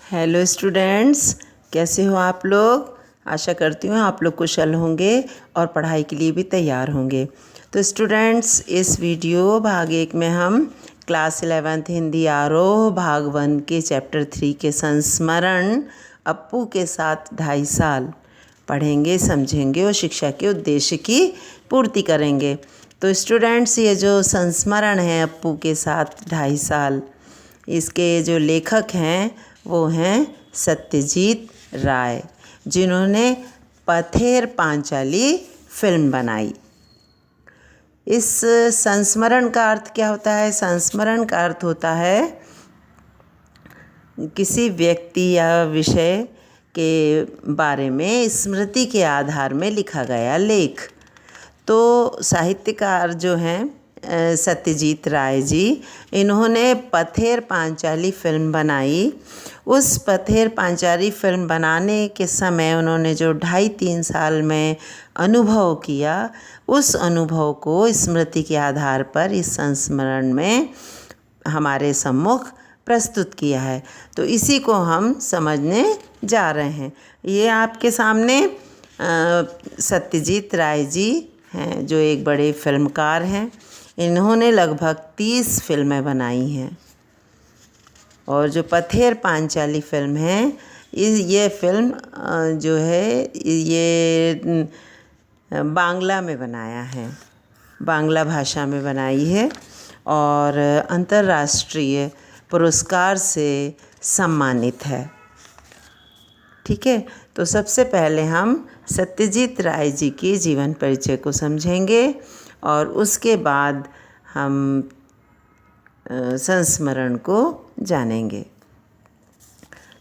Hello students, कैसे हो आप लोग। आशा करती हूँ आप लोग कुशल होंगे और पढ़ाई के लिए भी तैयार होंगे। तो स्टूडेंट्स, इस वीडियो भाग 1 में हम क्लास 11th हिंदी आरोह भाग 1 के चैप्टर 3 के संस्मरण अप्पू के साथ 2.5 साल पढ़ेंगे, समझेंगे और शिक्षा के उद्देश्य की पूर्ति करेंगे। तो स्टूडेंट्स, ये जो संस्मरण है अप्पू के साथ 2.5 साल, इसके जो लेखक हैं वो हैं सत्यजीत राय, जिन्होंने पथेर पांचाली फिल्म बनाई। इस संस्मरण का अर्थ क्या होता है? संस्मरण का अर्थ होता है किसी व्यक्ति या विषय के बारे में स्मृति के आधार में लिखा गया लेख। तो साहित्यकार जो हैं सत्यजीत राय जी, इन्होंने पथेर पांचाली फिल्म बनाई। उस पथेर पांचाली फिल्म बनाने के समय उन्होंने जो 2.5-3 साल में अनुभव किया, उस अनुभव को स्मृति के आधार पर इस संस्मरण में हमारे सम्मुख प्रस्तुत किया है। तो इसी को हम समझने जा रहे हैं। ये आपके सामने सत्यजीत राय जी हैं, जो एक बड़े फिल्मकार हैं। इन्होंने लगभग 30 फिल्में बनाई हैं। और जो पथेर पांचाली फिल्म है, ये फिल्म जो है ये बांग्ला में बनाया है, बांग्ला भाषा में बनाई है और अंतर्राष्ट्रीय पुरस्कार से सम्मानित है। ठीक है, तो सबसे पहले हम सत्यजीत राय जी के जीवन परिचय को समझेंगे और उसके बाद हम संस्मरण को जानेंगे।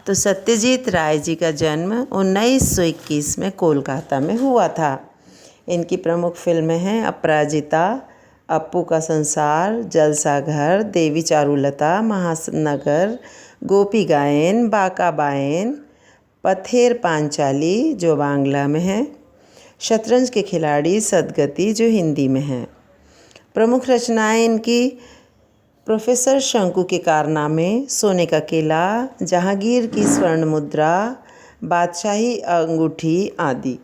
तो सत्यजीत राय जी का जन्म 1921 में कोलकाता में हुआ था। इनकी प्रमुख फिल्में हैं अपराजिता, अप्पू का संसार, जलसाघर, देवी चारुलता, महानगर, गोपी गायन, बाका बायन, पथेर पांचाली जो बांग्ला में है, शतरंज के खिलाड़ी, सदगति जो हिंदी में है। प्रमुख रचनाएं इनकी प्रोफेसर शंकु के कारनामे, सोने का किला, जहांगीर की स्वर्ण मुद्रा, बादशाही अंगूठी आदि।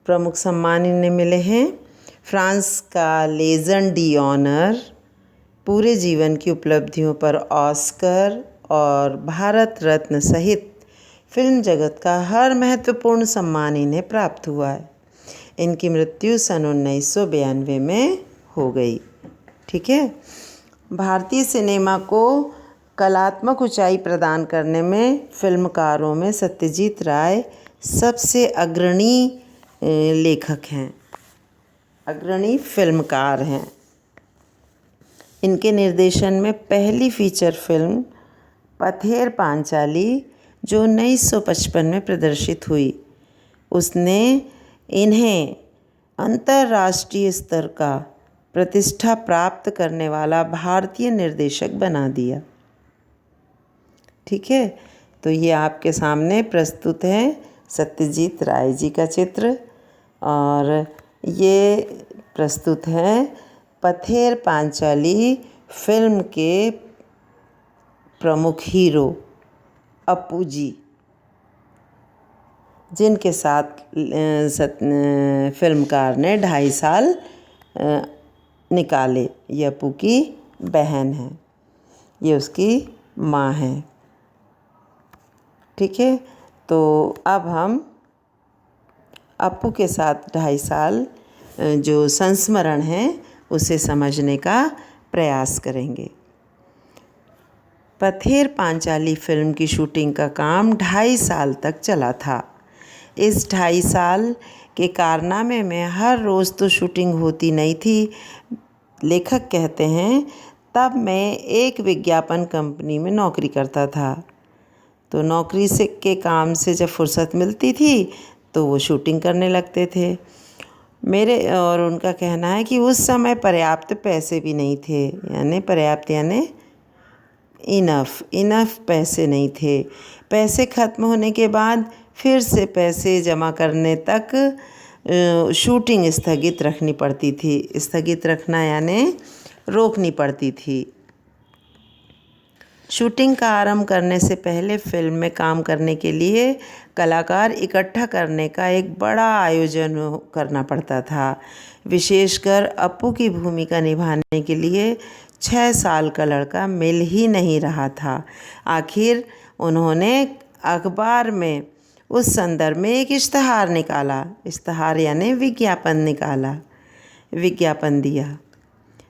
प्रमुख सम्मान इन्हें मिले हैं फ्रांस का लेजन डी ऑनर, पूरे जीवन की उपलब्धियों पर ऑस्कर और भारत रत्न सहित फिल्म जगत का हर महत्वपूर्ण सम्मान इन्हें प्राप्त हुआ है। इनकी मृत्यु सन 1992 में हो गई। ठीक है, भारतीय सिनेमा को कलात्मक ऊंचाई प्रदान करने में फिल्मकारों में सत्यजीत राय सबसे अग्रणी लेखक हैं, अग्रणी फिल्मकार हैं। इनके निर्देशन में पहली फीचर फिल्म पथेर पांचाली जो 1955 में प्रदर्शित हुई, उसने इन्हें अंतर्राष्ट्रीय स्तर का प्रतिष्ठा प्राप्त करने वाला भारतीय निर्देशक बना दिया। ठीक है, तो ये आपके सामने प्रस्तुत है सत्यजीत राय जी का चित्र और ये प्रस्तुत है पथेर पांचाली फिल्म के प्रमुख हीरो अप्पू जी, जिनके साथ फिल्मकार ने 2.5 साल निकाले। ये अप्पू की बहन है, ये उसकी माँ है। ठीक है, तो अब हम अप्पू के साथ 2.5 साल जो संस्मरण है उसे समझने का प्रयास करेंगे। पथेर पांचाली फिल्म की शूटिंग का काम 2.5 साल तक चला था। इस 2.5 साल के कारनामे में हर रोज़ तो शूटिंग होती नहीं थी। लेखक कहते हैं, तब मैं एक विज्ञापन कंपनी में नौकरी करता था, तो नौकरी से के काम से जब फुर्सत मिलती थी तो वो शूटिंग करने लगते थे। मेरे और उनका कहना है कि उस समय पर्याप्त पैसे भी नहीं थे, यानी पर्याप्त यानी इनफ पैसे नहीं थे। पैसे ख़त्म होने के बाद फिर से पैसे जमा करने तक शूटिंग स्थगित रखनी पड़ती थी। स्थगित रखना यानी रोकनी पड़ती थी। शूटिंग का आरंभ करने से पहले फिल्म में काम करने के लिए कलाकार इकट्ठा करने का एक बड़ा आयोजन करना पड़ता था। विशेषकर अप्पू की भूमिका निभाने के लिए 6 साल का लड़का मिल ही नहीं रहा था। आखिर उन्होंने अखबार में उस संदर्भ में एक इश्तहार यानी विज्ञापन दिया।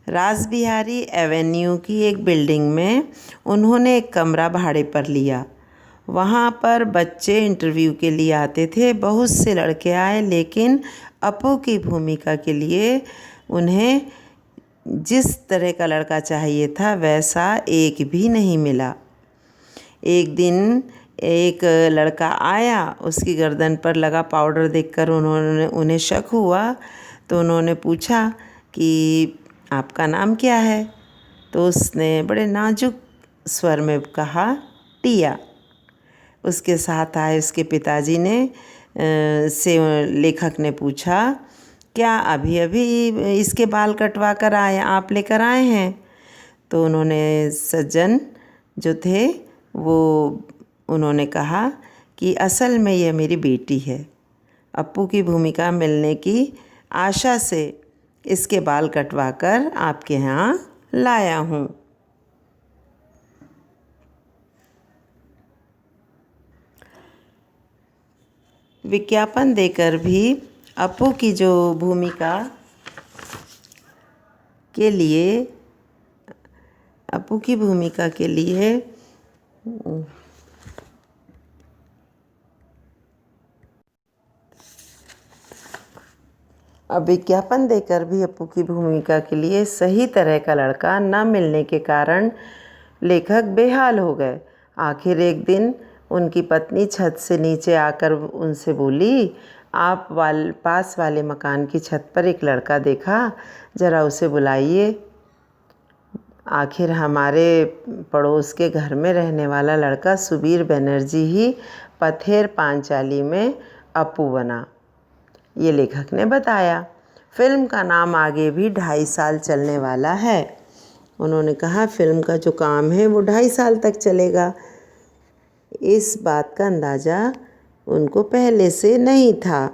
रासबिहारी एवेन्यू की एक बिल्डिंग में उन्होंने एक कमरा भाड़े पर लिया। वहाँ पर बच्चे इंटरव्यू के लिए आते थे। बहुत से लड़के आए, लेकिन अप्पू की भूमिका के लिए उन्हें जिस तरह का लड़का चाहिए था वैसा एक भी नहीं मिला। एक दिन एक लड़का आया, उसकी गर्दन पर लगा पाउडर देखकर उन्हें शक हुआ, तो उन्होंने पूछा कि आपका नाम क्या है? तो उसने बड़े नाजुक स्वर में कहा, टिया। उसके साथ आए उसके पिताजी ने से लेखक ने पूछा, क्या अभी अभी इसके बाल कटवा कर आप लेकर आए हैं? तो उन्होंने सज्जन जो थे उन्होंने कहा कि असल में यह मेरी बेटी है। अप्पू की भूमिका मिलने की आशा से इसके बाल कटवाकर आपके यहाँ लाया हूँ। विज्ञापन देकर भी अप्पू की जो भूमिका के लिए विज्ञापन देकर भी अप्पू की भूमिका के लिए सही तरह का लड़का न मिलने के कारण लेखक बेहाल हो गए। आखिर एक दिन उनकी पत्नी छत से नीचे आकर उनसे बोली, आप पास वाले मकान की छत पर एक लड़का देखा, ज़रा उसे बुलाइए। आखिर हमारे पड़ोस के घर में रहने वाला लड़का सुबीर बनर्जी ही पथेर पांचाली में अप्पू बना, ये लेखक ने बताया। फिल्म का नाम आगे भी 2.5 साल चलने वाला है। उन्होंने कहा फिल्म का जो काम है वो 2.5 साल तक चलेगा। इस बात का अंदाज़ा उनको पहले से नहीं था।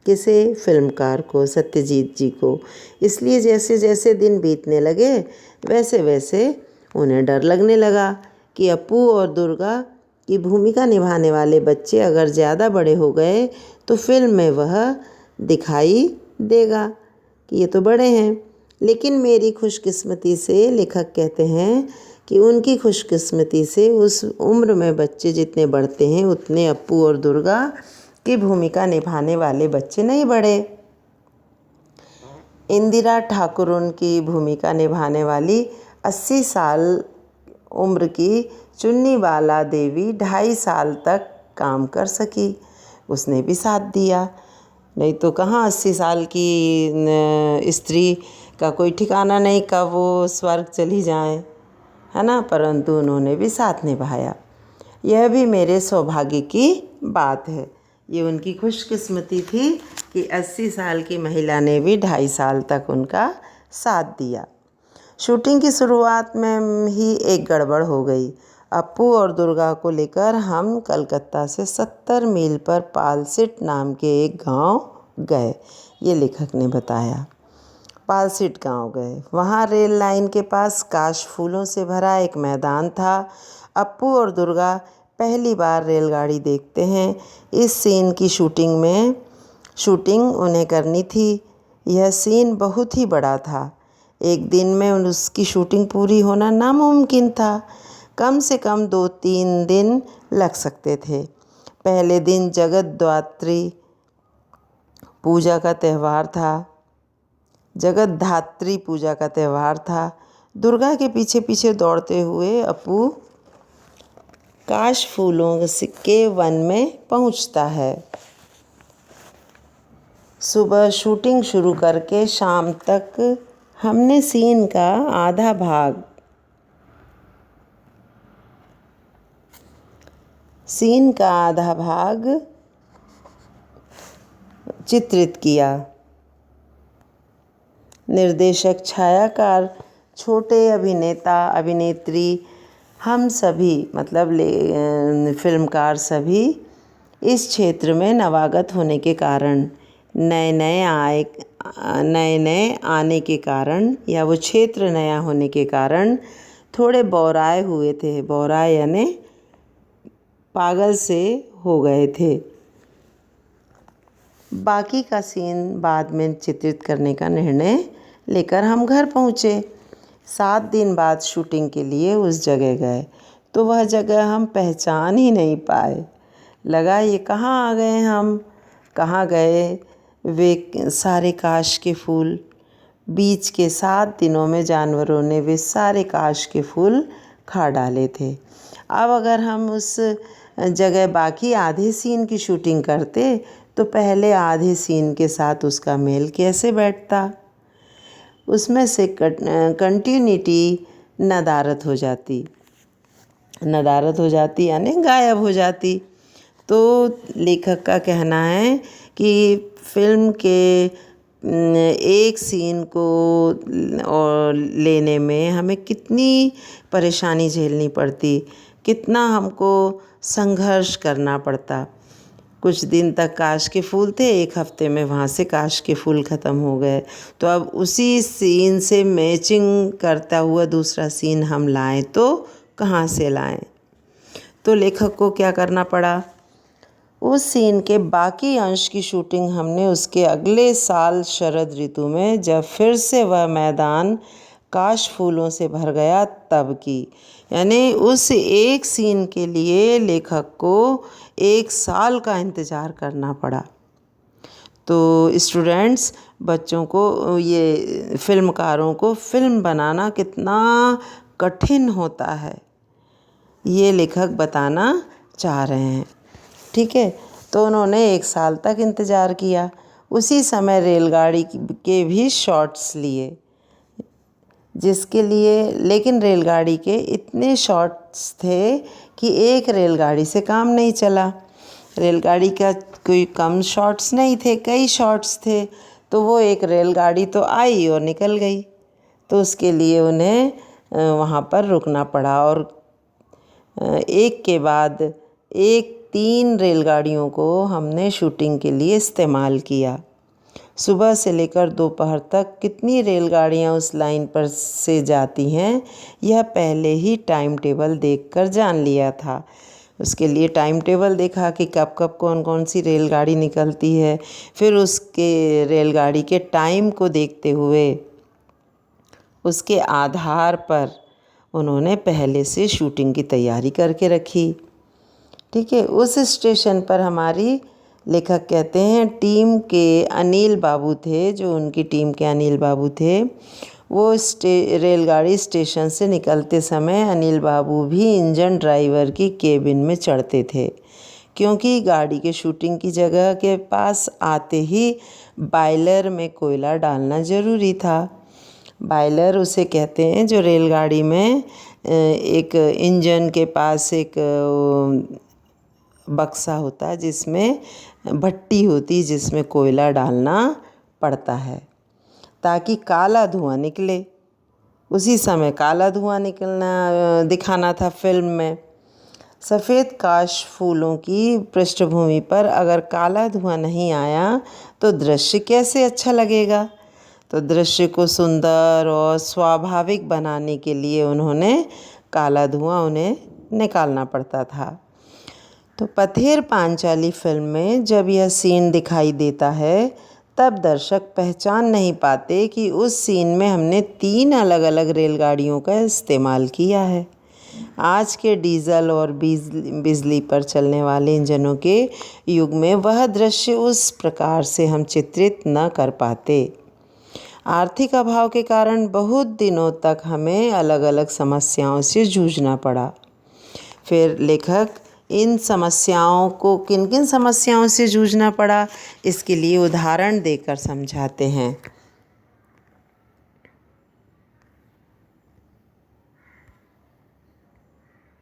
किसे? फिल्मकार को, सत्यजीत जी को। इसलिए जैसे जैसे दिन बीतने लगे वैसे वैसे उन्हें डर लगने लगा कि अप्पू और दुर्गा की भूमिका निभाने वाले बच्चे अगर ज़्यादा बड़े हो गए तो फिल्म में वह दिखाई देगा कि ये तो बड़े हैं। लेकिन मेरी खुशकिस्मती से, लेखक कहते हैं कि उनकी खुशकिस्मती से उस उम्र में बच्चे जितने बढ़ते हैं उतने अप्पू और दुर्गा की भूमिका निभाने वाले बच्चे नहीं बढ़े। इंदिरा ठाकुर उनकी भूमिका निभाने वाली 80 साल उम्र की चुन्नीवाला देवी 2.5 साल तक काम कर सकी। उसने भी साथ दिया। नहीं तो कहाँ 80 साल की स्त्री का कोई ठिकाना नहीं, कब वो स्वर्ग चली जाए, है ना। परंतु उन्होंने भी साथ निभाया। यह भी मेरे सौभाग्य की बात है। ये उनकी खुशकिस्मती थी कि 80 साल की महिला ने भी 2.5 साल तक उनका साथ दिया। शूटिंग की शुरुआत में ही एक गड़बड़ हो गई। अप्पू और दुर्गा को लेकर हम कलकत्ता से 70 मील पर पालसिट नाम के एक गांव गए, ये लेखक ने बताया। पालसिट गांव गए। वहाँ रेल लाइन के पास काश फूलों से भरा एक मैदान था। अप्पू और दुर्गा पहली बार रेलगाड़ी देखते हैं। इस सीन की शूटिंग उन्हें करनी थी। यह सीन बहुत ही बड़ा था। एक दिन में उसकी शूटिंग पूरी होना नामुमकिन था। कम से कम 2-3 दिन लग सकते थे। पहले दिन जगद्धात्री पूजा का त्यौहार था। दुर्गा के पीछे पीछे दौड़ते हुए अप्पू काश फूलों के वन में पहुंचता है। सुबह शूटिंग शुरू करके शाम तक हमने सीन का आधा भाग चित्रित किया। निर्देशक, छायाकार, छोटे अभिनेता अभिनेत्री हम सभी मतलब फिल्मकार सभी इस क्षेत्र में नवागत होने के कारण नए नए आने के कारण या वो क्षेत्र नया होने के कारण थोड़े बौराए हुए थे। बौराए यानी पागल से हो गए थे। बाकी का सीन बाद में चित्रित करने का निर्णय लेकर हम घर पहुँचे। 7 दिन बाद शूटिंग के लिए उस जगह गए तो वह जगह हम पहचान ही नहीं पाए। लगा ये कहाँ आ गए, हम कहाँ गए। वे सारे काश के फूल, बीच के 7 दिनों में जानवरों ने वे सारे काश के फूल खा डाले थे। अब अगर हम उस जगह बाकी आधे सीन की शूटिंग करते तो पहले आधे सीन के साथ उसका मेल कैसे बैठता। उसमें से कंटिन्यूटी नदारद हो जाती यानी गायब हो जाती। तो लेखक का कहना है कि फिल्म के एक सीन को लेने में हमें कितनी परेशानी झेलनी पड़ती, कितना हमको संघर्ष करना पड़ता। कुछ दिन तक काश के फूल थे, 1 हफ्ते में वहाँ से काश के फूल ख़त्म हो गए। तो अब उसी सीन से मैचिंग करता हुआ दूसरा सीन हम लाएं तो कहाँ से लाएं। तो लेखक को क्या करना पड़ा, उस सीन के बाकी अंश की शूटिंग हमने उसके अगले साल शरद ऋतु में, जब फिर से वह मैदान काश फूलों से भर गया, तब की। यानी उस एक सीन के लिए लेखक को 1 साल का इंतज़ार करना पड़ा। तो स्टूडेंट्स, बच्चों को, ये फिल्मकारों को फिल्म बनाना कितना कठिन होता है ये लेखक बताना चाह रहे हैं। ठीक है, तो उन्होंने 1 साल तक इंतज़ार किया। उसी समय रेलगाड़ी के भी शॉट्स लिए, जिसके लिए, लेकिन रेलगाड़ी के इतने शॉट्स थे कि एक रेलगाड़ी से काम नहीं चला। रेलगाड़ी का कोई कम शॉट्स नहीं थे, कई शॉट्स थे। तो वो एक रेलगाड़ी तो आई और निकल गई, तो उसके लिए उन्हें वहाँ पर रुकना पड़ा और एक के बाद एक 3 रेलगाड़ियों को हमने शूटिंग के लिए इस्तेमाल किया। सुबह से लेकर दोपहर तक कितनी रेलगाड़ियाँ उस लाइन पर से जाती हैं, यह पहले ही टाइम टेबल देखकर जान लिया था। उसके लिए टाइम टेबल देखा कि कब कब कौन कौन सी रेलगाड़ी निकलती है। फिर उसके रेलगाड़ी के टाइम को देखते हुए उसके आधार पर उन्होंने पहले से शूटिंग की तैयारी करके रखी। ठीक है, उस स्टेशन पर हमारी, लेखक कहते हैं, टीम के अनिल बाबू थे, जो उनकी टीम के अनिल बाबू थे, वो रेलगाड़ी स्टेशन से निकलते समय अनिल बाबू भी इंजन ड्राइवर की केबिन में चढ़ते थे, क्योंकि गाड़ी के शूटिंग की जगह के पास आते ही बॉयलर में कोयला डालना ज़रूरी था। बॉयलर उसे कहते हैं जो रेलगाड़ी में एक इंजन के पास एक बक्सा होता है जिसमें भट्टी होती, जिसमें कोयला डालना पड़ता है ताकि काला धुआं निकले। उसी समय काला धुआं निकलना दिखाना था फिल्म में। सफ़ेद काश फूलों की पृष्ठभूमि पर अगर काला धुआं नहीं आया तो दृश्य कैसे अच्छा लगेगा। तो दृश्य को सुंदर और स्वाभाविक बनाने के लिए उन्होंने काला धुआं उन्हें निकालना पड़ता था। तो पथेर पांचाली फिल्म में जब यह सीन दिखाई देता है तब दर्शक पहचान नहीं पाते कि उस सीन में हमने 3 अलग अलग रेलगाड़ियों का इस्तेमाल किया है। आज के डीजल और बिजली पर चलने वाले इंजनों के युग में वह दृश्य उस प्रकार से हम चित्रित न कर पाते। आर्थिक अभाव के कारण बहुत दिनों तक हमें अलग अलग समस्याओं से जूझना पड़ा। फिर लेखक इन समस्याओं को, किन किन समस्याओं से जूझना पड़ा, इसके लिए उदाहरण देकर समझाते हैं।